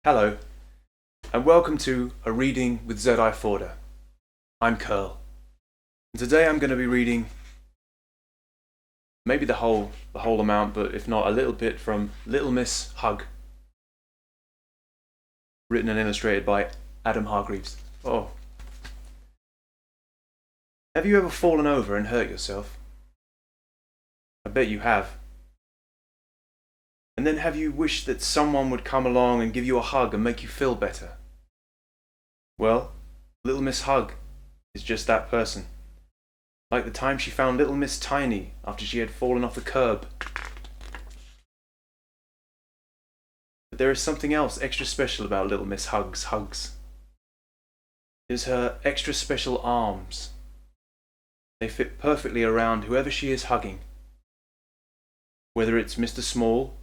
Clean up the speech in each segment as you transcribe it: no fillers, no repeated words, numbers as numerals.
Hello, and welcome to A Reading with Zedi Forder. I'm Curl, and today I'm going to be reading maybe the whole amount, but if not, a little bit from Little Miss Hug, written and illustrated by Adam Hargreaves. Oh. Have you ever fallen over and hurt yourself? I bet you have. And then have you wished that someone would come along and give you a hug and make you feel better? Well, Little Miss Hug is just that person. Like the time she found Little Miss Tiny after she had fallen off the curb. But there is something else extra special about Little Miss Hug's hugs. It is her extra special arms. They fit perfectly around whoever she is hugging. Whether it's Mr. Small,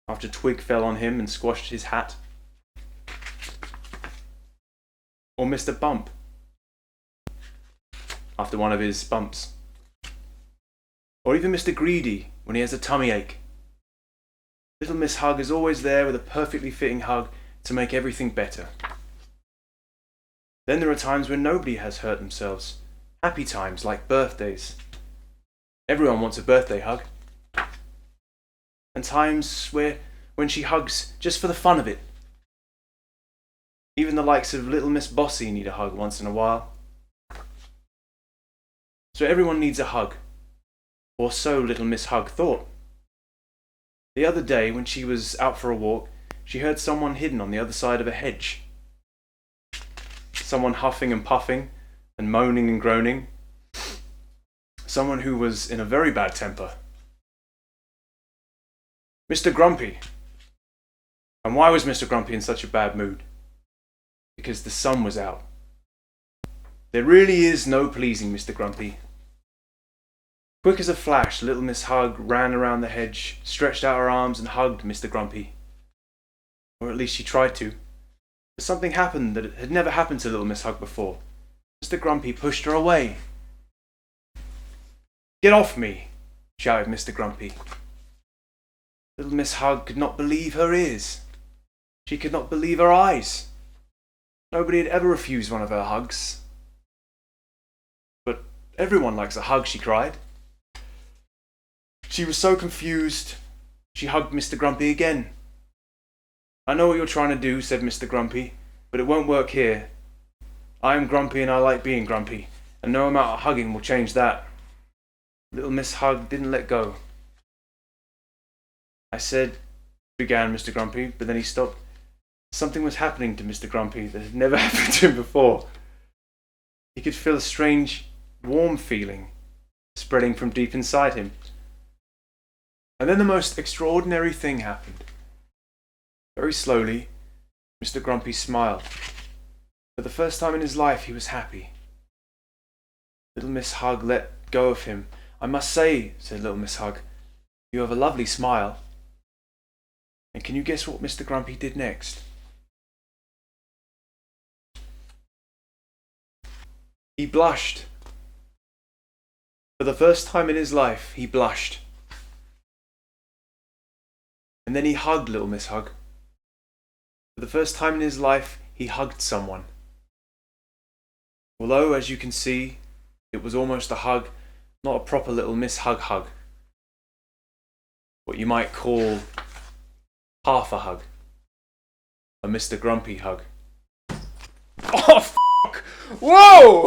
after Twig fell on him and squashed his hat, or Mr. Bump, after one of his bumps, or even Mr. Greedy when he has a tummy ache. Little Miss Hug is always there with a perfectly fitting hug to make everything better. Then there are times when nobody has hurt themselves, happy times like birthdays. Everyone wants a birthday hug. And times when she hugs just for the fun of it. Even the likes of Little Miss Bossy need a hug once in a while. So everyone needs a hug, or so Little Miss Hug thought. The other day when she was out for a walk, she heard someone hidden on the other side of a hedge. Someone huffing and puffing and moaning and groaning. Someone who was in a very bad temper. Mr. Grumpy. And why was Mr. Grumpy in such a bad mood? Because the sun was out. There really is no pleasing Mr. Grumpy. Quick as a flash, Little Miss Hug ran around the hedge, stretched out her arms and hugged Mr. Grumpy. Or at least she tried to. But something happened that had never happened to Little Miss Hug before. Mr. Grumpy pushed her away. "Get off me!" shouted Mr. Grumpy. Little Miss Hug could not believe her ears. She could not believe her eyes. Nobody had ever refused one of her hugs. But everyone likes a hug, she cried. She was so confused, she hugged Mr. Grumpy again. "I know what you're trying to do," said Mr. Grumpy, "but it won't work here. I am grumpy and I like being grumpy, and no amount of hugging will change that." Little Miss Hug didn't let go. "I said," began Mr. Grumpy, but then he stopped. Something was happening to Mr. Grumpy that had never happened to him before. He could feel a strange, warm feeling spreading from deep inside him. And then the most extraordinary thing happened. Very slowly, Mr. Grumpy smiled. For the first time in his life, he was happy. Little Miss Hug let go of him. "I must say," said Little Miss Hug, "you have a lovely smile." And can you guess what Mr. Grumpy did next? He blushed. For the first time in his life, he blushed. And then he hugged Little Miss Hug. For the first time in his life, he hugged someone. Although, as you can see, it was almost a hug, not a proper Little Miss Hug hug. What you might call half a hug. A Mr. Grumpy hug. Oh, f***! Whoa!